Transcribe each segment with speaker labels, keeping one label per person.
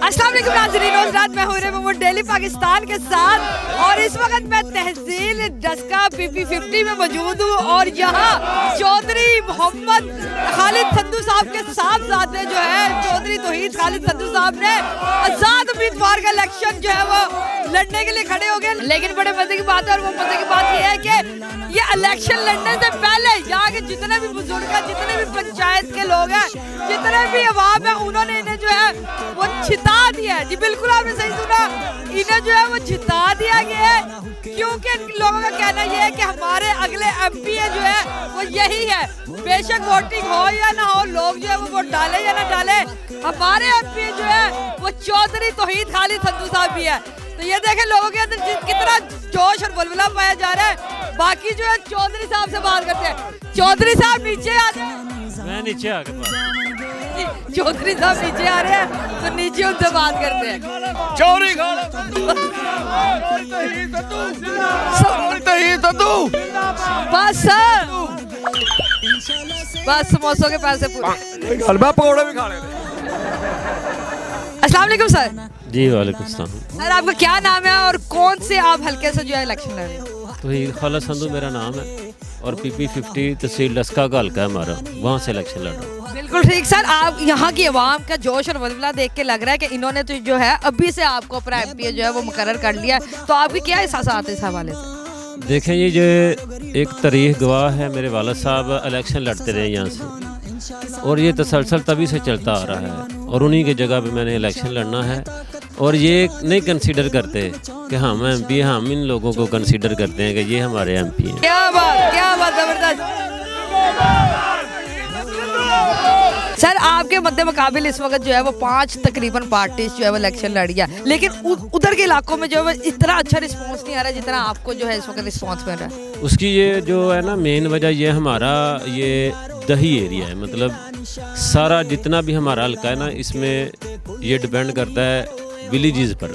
Speaker 1: अस्सलाम वालेकुम नाज़रीन, रोज रात मैं हूं मोहम्मद डेली पाकिस्तान के साथ और इस वक्त मैं तहसील डस्का PP50 में मौजूद हूं और यहाँ चौधरी मोहम्मद खालिद संधू साहब के साहबजादे जो है चौधरी तौहीद खालिद संधू साहब ने आजाद उम्मीदवार का इलेक्शन जो है वो लड़ने के लिए खड़े हो गए। लेकिन बड़े मजे की बात है और वो मजे की बात यह है कि ये इलेक्शन लड़ने से पहले यहाँ के जितने भी बुजुर्ग हैं, जितने भी पंचायत के लोग हैं, जितने भी अवाम है, उन्होंने इन्हें जो है वो छिता दिया है। जी बिल्कुल आपने सही सुना, इन्हें जो है वो छिता दिया गया है क्योंकि इन लोगों का कहना यह है कि हमारे अगले MP जो है वो यही है। बेशक वोटिंग हो या ना हो, लोग जो है वो वोट डाले या ना डाले, हमारे MP जो है वो चौधरी तौहीद खालिद संधू साहब भी है। तो ये देखें लोगों के अंदर कितना जोश और बुलबुला पाया जा रहा है। बाकी जो है चौधरी साहब से बात करते हैं। चौधरी साहब नीचे आ जाए।
Speaker 2: मैं नीचे आ गया।
Speaker 1: चौधरी साहब नीचे आ रहे हैं तो नीचे उनसे बात करते हैं।
Speaker 2: चौधरी
Speaker 1: बस सर, बस समोसों के पैसे पूरे।
Speaker 2: पकौड़े भी खा लेते।
Speaker 1: अस्सलाम वालेकुम सर।
Speaker 2: जी वालेकुम सलाम।
Speaker 1: सर आपका क्या नाम है और कौन से आप हल्के से जो है इलेक्शन लड़ रहे हैं?
Speaker 2: तौहीद खालिद संधू मेरा नाम है और PP50 तहसील डस्का का हल्का है हमारा, वहाँ से इलेक्शन लड़ रहा हूँ।
Speaker 1: बिल्कुल ठीक सर, आप यहाँ की आवाम का जोश और वलवला देख के लग रहा है कि इन्होंने तो जो है अभी से आपको अपना MP जो है वो मुकर्रर कर लिया, तो आपकी क्या एहसास इस हवाले से?
Speaker 2: देखें ये जो एक तारीख गवाह है, मेरे वालिद साहब इलेक्शन लड़ते रहे यहाँ से और ये तसलसल तभी से चलता आ रहा है और उन्हीं की जगह पे मैंने इलेक्शन लड़ना है। और ये नहीं कंसीडर करते कि हम MP, हम इन लोगों को कंसीडर करते हैं कि ये हमारे MP हैं।
Speaker 1: क्या बात जबरदस्त। सर आपके मद्दे मुकाबिल इस वक्त जो है वो 5 तकरीबन पार्टीज जो है वो इलेक्शन लड़ गया, लेकिन उधर के इलाकों में जो है इतना अच्छा रिस्पांस नहीं आ रहा जितना आपको जो है इस वक्त रिस्पांस मिल रहा है।
Speaker 2: उसकी ये जो है ना मेन वजह ये हमारा ये दही एरिया है, मतलब सारा जितना भी हमारा हल्का है ना इसमें ये डिपेंड करता है विलेजेस पर।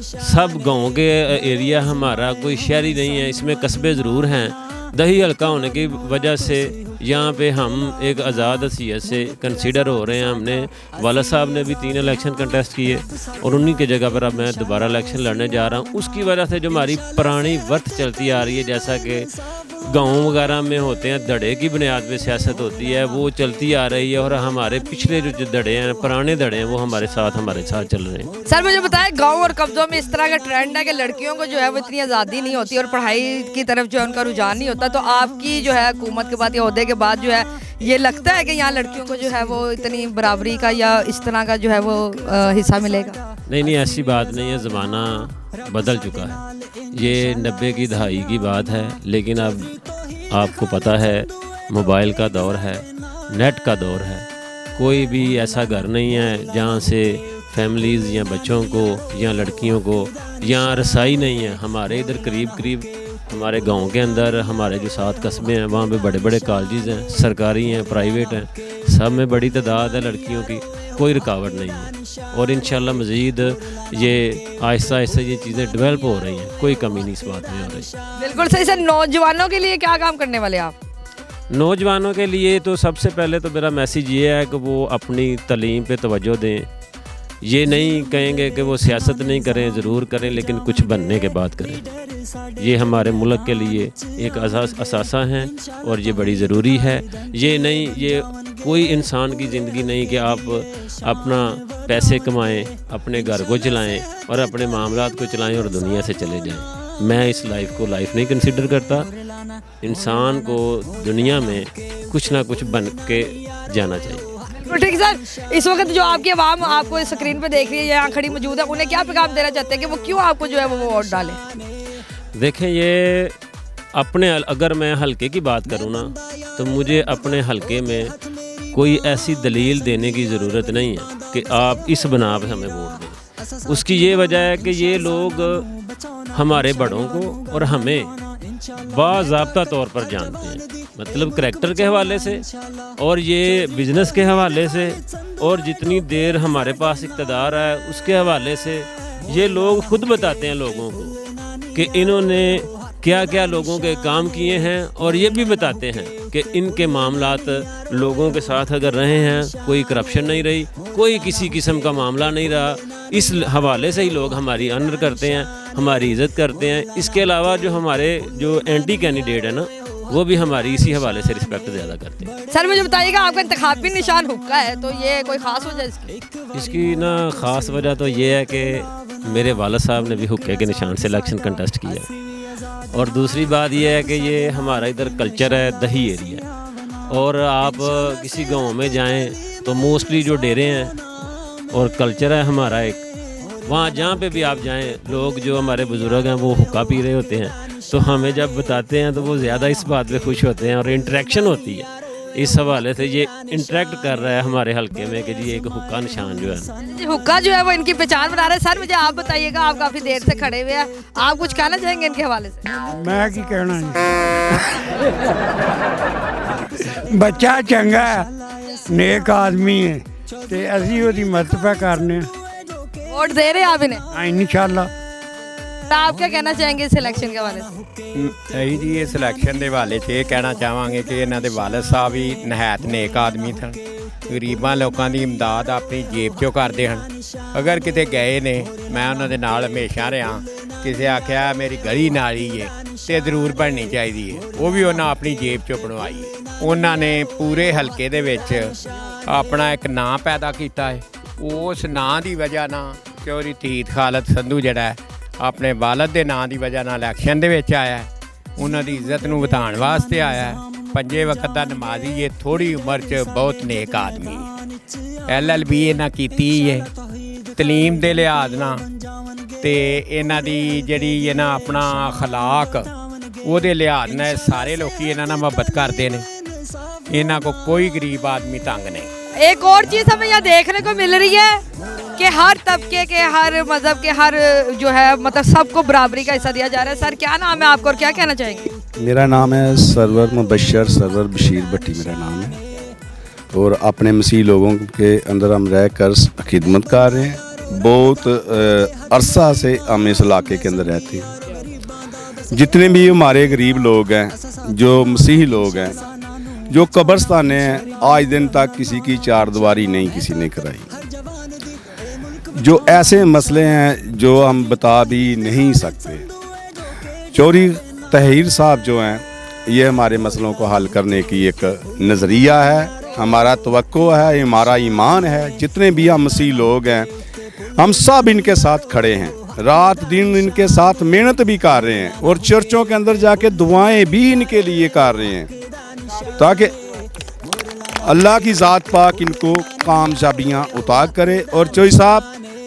Speaker 2: सब गाँव के एरिया हमारा कोई शहरी नहीं है, इसमें कस्बे ज़रूर हैं। दही हल्का होने की वजह से यहाँ पे हम एक आज़ाद हसीयत से कंसीडर हो रहे हैं। हमने वाला साहब ने भी 3 इलेक्शन कंटेस्ट किए और उन्हीं के जगह पर अब मैं दोबारा इलेक्शन लड़ने जा रहा हूँ। उसकी वजह से जो हमारी पुरानी वर्थ चलती आ रही है, जैसा कि गाँव वगैरह में होते हैं धड़े की बुनियाद पे सियासत होती है, वो चलती आ रही है और हमारे पिछले जो धड़े हैं, पुराने धड़े हैं, वो हमारे साथ चल रहे हैं।
Speaker 1: सर मुझे बताएं, गांव और कब्जों में इस तरह का ट्रेंड है कि लड़कियों को जो है वो इतनी आज़ादी नहीं होती और पढ़ाई की तरफ जो है उनका रुझान नहीं होता, तो आपकी जो है हुकूमत के बाद या ओहदे के बाद जो है ये लगता है कि यहाँ लड़कियों को जो है वो इतनी बराबरी का या इस तरह का जो है वो हिस्सा मिलेगा?
Speaker 2: नहीं, ऐसी बात नहीं है, ज़माना बदल चुका है। ये 90 की दहाई की बात है, लेकिन अब आपको पता है मोबाइल का दौर है, नेट का दौर है। कोई भी ऐसा घर नहीं है जहाँ से फैमिलीज़ या बच्चों को या लड़कियों को यहाँ रसाई नहीं है। हमारे इधर करीब हमारे गांव के अंदर हमारे जो 7 कस्बे हैं वहाँ पे बड़े बड़े कॉलेजेस हैं, सरकारी हैं, प्राइवेट हैं, सब में बड़ी तादाद है लड़कियों की, कोई रुकावट नहीं है। और इंशाल्लाह मज़ीद ये आहिस्ता आहिस्ता ये चीज़ें डेवलप हो रही हैं, कोई कमी नहीं इस बात में हो रही।
Speaker 1: बिल्कुल सही। सर नौजवानों के लिए क्या काम करने वाले आप?
Speaker 2: नौजवानों के लिए तो सबसे पहले तो मेरा मैसेज ये है कि वो अपनी तालीम पे तवज्जो दें। ये नहीं कहेंगे कि वो सियासत नहीं करें, ज़रूर करें, लेकिन कुछ बनने के बाद करें। ये हमारे मुल्क के लिए एक असासा है और ये बड़ी ज़रूरी है। ये नहीं, ये कोई इंसान की ज़िंदगी नहीं कि आप अपना पैसे कमाएं, अपने घर को चलाएं और अपने मामलात को चलाएं और दुनिया से चले जाएं। मैं इस लाइफ को लाइफ नहीं कंसीडर करता। इंसान को दुनिया में कुछ ना कुछ बन के जाना चाहिए।
Speaker 1: ठीक सर, इस वक्त जो आपकी आवाम आपको स्क्रीन पे देख रही है, यहाँ खड़ी मौजूद है, उन्हें क्या पैगाम देना चाहते हैं कि वो क्यों आपको जो है वो वोट डालें?
Speaker 2: देखें, ये अपने अगर मैं हलके की बात करूँ ना तो मुझे अपने हलके में कोई ऐसी दलील देने की ज़रूरत नहीं है कि आप इस बना पर हमें वोट दें। उसकी ये वजह है कि ये लोग हमारे बड़ों को और हमें बाज़ाब्ता तौर पर जानते हैं, मतलब करैक्टर के हवाले से और ये बिज़नेस के हवाले से और जितनी देर हमारे पास इक़्तिदार है उसके हवाले से। ये लोग खुद बताते हैं लोगों को कि इन्होंने क्या क्या लोगों के काम किए हैं और ये भी बताते हैं कि इनके मामलात लोगों के साथ अगर रहे हैं, कोई करप्शन नहीं रही, कोई किसी किस्म का मामला नहीं रहा, इस हवाले से ही लोग हमारी ऑनर करते हैं, हमारी इज़्ज़त करते हैं। इसके अलावा जो हमारे जो एंटी कैंडिडेट है ना, वो भी हमारी इसी हवाले से रिस्पेक्ट ज़्यादा करते हैं।
Speaker 1: सर मुझे बताइएगा, आपका इंतखाबी निशान हुक्का है, तो ये कोई ख़ास वजह इसकी?
Speaker 2: इसकी ना ख़ास वजह तो ये है कि मेरे वालिद साहब ने भी हुक्के के निशान से इलेक्शन कंटेस्ट किया, और दूसरी बात ये है कि ये हमारा इधर कल्चर है, दही एरिया, और आप किसी गांव में जाएं तो मोस्टली जो डेरे हैं और कल्चर है हमारा एक, वहाँ जहाँ पे भी आप जाएं, लोग जो हमारे बुज़ुर्ग हैं वो हुक्का पी रहे होते हैं, तो हमें जब बताते हैं तो वो ज़्यादा इस बात पे खुश होते हैं और इंटरेक्शन होती है। इस हवाले से ये इंटरेक्ट कर रहा है हमारे हल्के में कि जी एक हुक्का निशान जो है,
Speaker 1: हुक्का जो है वो इनकी पहचान बना रहे हैं। सर मुझे आप बताइएगा, आप काफ़ी देर से खड़े हुए हैं, आप कुछ कहना चाहेंगे इनके हवाले से?
Speaker 3: मैं की कहना जी बच्चा चंगा है, नेक आदमी है, ते असी ओदी मदद पे करने
Speaker 1: वोट दे रहे हैं आप इन्हें?
Speaker 3: इंशाल्लाह।
Speaker 1: तो आप क्या कहना चाहेंगे इस इलेक्शन के हवाले से?
Speaker 4: ਅਸੀਂ ਜੀ ਇਸ ਇਲੈਕਸ਼ਨ ਦੇ ਹਵਾਲੇ 'ਚ ਇਹ ਕਹਿਣਾ ਚਾਹਾਂਗੇ ਕਿ ਇਹਨਾਂ ਦੇ ਵਾਲਿਦ ਸਾਹਿਬ ਵੀ ਨਹਾਇਤ ਨੇਕ ਆਦਮੀ ਸਨ, ਗਰੀਬਾਂ ਲੋਕਾਂ ਦੀ ਇਮਦਾਦ ਆਪਣੀ ਜੇਬ 'ਚੋਂ ਕਰਦੇ ਹਨ। ਅਗਰ ਕਿਤੇ ਗਏ ਨੇ, ਮੈਂ ਉਹਨਾਂ ਦੇ ਨਾਲ ਹਮੇਸ਼ਾ ਰਿਹਾ, ਕਿਸੇ ਆਖਿਆ ਮੇਰੀ ਗਲੀ ਨਾਲੀ ਹੈ ਤੇ ਜ਼ਰੂਰ ਬਣਨੀ ਚਾਹੀਦੀ ਹੈ, ਉਹ ਵੀ ਉਹਨਾਂ ਆਪਣੀ ਜੇਬ 'ਚੋਂ ਬਣਵਾਈ ਹੈ। ਉਹਨਾਂ ਨੇ ਪੂਰੇ ਹਲਕੇ ਦੇ ਵਿੱਚ ਆਪਣਾ ਇੱਕ ਨਾਂ ਪੈਦਾ ਕੀਤਾ ਹੈ। ਉਸ ਨਾਂ ਦੀ ਵਜ੍ਹਾ ਨਾਲ ਚੌਧਰੀ ਤਹੀਦ ਖਾਲਦ ਸੰਧੂ ਜਿਹੜਾ ਹੈ ਆਪਣੇ ਵਾਲਦ ਦੇ ਨਾਂ ਦੀ ਵਜ੍ਹਾ ਨਾਲ ਇਲੈਕਸ਼ਨ ਦੇ ਵਿੱਚ ਆਇਆ, ਉਹਨਾਂ ਦੀ ਇੱਜ਼ਤ ਨੂੰ ਵਧਾਉਣ ਵਾਸਤੇ ਆਇਆ। ਪੰਜੇ ਵਕਤ ਦਾ ਨਮਾਜ਼ੀ, ਇਹ ਥੋੜ੍ਹੀ ਉਮਰ 'ਚ ਬਹੁਤ ਨੇਕ ਆਦਮੀ ਹੈ। LLB ਇਹਨਾਂ ਕੀਤੀ ਹੈ ਤਲੀਮ ਦੇ ਲਿਹਾਜ਼ ਨਾਲ, ਅਤੇ ਇਹਨਾਂ ਦੀ ਜਿਹੜੀ ਇਹਨਾਂ ਆਪਣਾ ਅਖਲਾਕ ਉਹਦੇ ਲਿਹਾਜ਼ ਨਾਲ ਸਾਰੇ ਲੋਕ ਇਹਨਾਂ ਨਾਲ ਮੁਹੱਬਤ ਕਰਦੇ ਨੇ। ਇਹਨਾਂ को कोई गरीब आदमी तंग नहीं।
Speaker 1: एक और चीज़ हमें यहाँ देखने को मिल रही है कि हर तबके के, हर मज़हब के, हर जो है मतलब सबको बराबरी का हिस्सा दिया जा रहा है। सर क्या नाम है आपका और क्या कहना चाहेंगे?
Speaker 5: मेरा नाम है सरवर मुबशर, सरवर बशीर भट्टी मेरा नाम है, और अपने मसीह लोगों के अंदर हम रह कर खिदमत कर रहे हैं। बहुत अरसा से हम इस इलाके के अंदर रहते हैं। जितने भी हमारे गरीब लोग हैं, जो मसीही लोग हैं, जो कब्रस्तान हैं, आज दिन तक किसी की चारदीवारी नहीं किसी ने कराई। जो ऐसे मसले हैं जो हम बता भी नहीं सकते, चौधरी तहीर साहब जो हैं, ये हमारे मसलों को हल करने की एक नज़रिया है, हमारा तवक्को है, हमारा ईमान है। जितने भी हम मसीह लोग हैं, हम सब इनके साथ खड़े हैं, रात दिन इनके साथ मेहनत भी कर रहे हैं, और चर्चों के अंदर जाके दुआएं भी इनके लिए कर रहे हैं, ताकि अल्लाह की ज़ात पाक इनको कामयाबियाँ उता करे। और चौधरी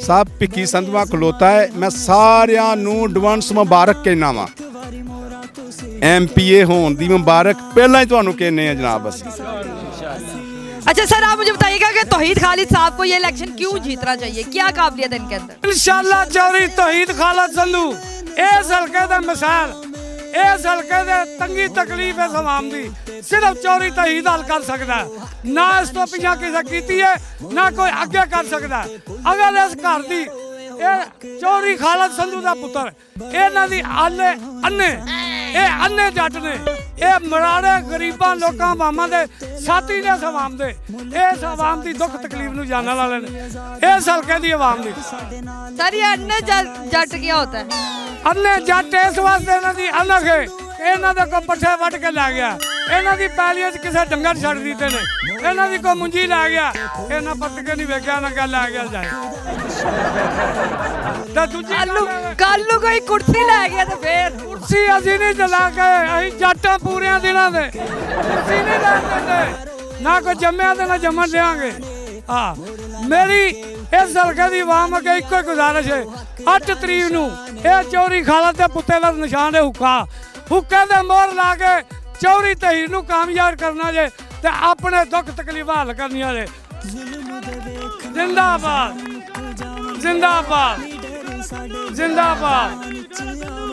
Speaker 5: साहब भिक्की संधवा खलोता है, मैं सारियां नू एडवांस मुबारक कहना वा, MPA होने दी मुबारक पहला ही तुहानू कहने हैं जनाब। बस
Speaker 1: अच्छा सर आप मुझे बताइएगा कि तौहीद खालिद साहब को ये इलेक्शन क्यों जीतना चाहिए, क्या काबिलियत है इनके अंदर?
Speaker 3: इंशाल्लाह चौधरी तहीद खालद संधू इस हल्के दा मिसाल, इस हल्के दे तंगी तकलीफ इस आवाम दी सिर्फ चौधरी तहीद हल कर सकता है। ना इस तो पिछा किसी कीती है, ना कोई अगे कर सकता है। अगर इस घर दी चौधरी खालद संधू का पुत्र, इन्हां दी अन्ने जट ने, ये मराड़े गरीबां लोकां आवामां दे साथी ने, इस आवाम दे, इस आवाम दी दुख तकलीफ नूं जानने वाले ने, इस हल्के दी आवाम दी।
Speaker 1: सर ये अन्ने जट क्या होता है?
Speaker 3: अन्ने जट इस वास्ते इन्हां दी अलग है, इन्हां दे कोई पट्ठे वट के लै गया, इन्हां दी पैलियां च किसे डंगर छड़ दिते ने, इन्हां दी कोई मुंजी लै गया, इन्हां पत्त के नहीं वेख्या ना गल लै गया जाए।
Speaker 1: कल कोई कुर्सी लै गया तो फिर
Speaker 3: कुर्सी असीं नहीं चला के, असीं जट्टां पूरे दिनां दे कुर्सी नहीं लै दिंदे, ना कोई जम्मिया ते ना जम्मन देंगे। हाँ, मेरी इस हल्के की आवाम अगे इको ही गुजारिश है, 8 तरीक नूं ये चौधरी खालद के पुत्ते का निशान है हुक्का, हुक्के ते मोहर ला के चौधरी तहीर नूं कामयाब करना जे, ते अपने दुख तकलीफां हल करनियां जे। जिंदाबाद जिंदाबाद जिंदाबाद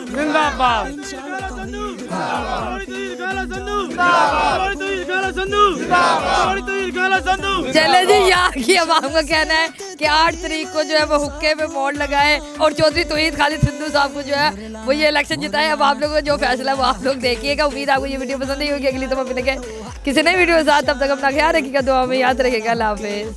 Speaker 3: जिंदाबाद।
Speaker 1: चले जी, यहाँ की आवाम का कहना है कि 8 तारीख को जो है वो हुक्के पे मोड़ लगाए और चौधरी तौहीद खालिद संधू साहब को जो है वो ये इलेक्शन जिताए। अब आप लोगों को जो फैसला है वो आप लोग देखिएगा। उम्मीद आपको ये वीडियो पसंद नहीं होगी। अगली दफा मिलेंगे किसी नई वीडियो के साथ, तब तक अपना ख्याल रखिएगा, दुआ में याद रखिएगा। अल्लाह हाफिज़।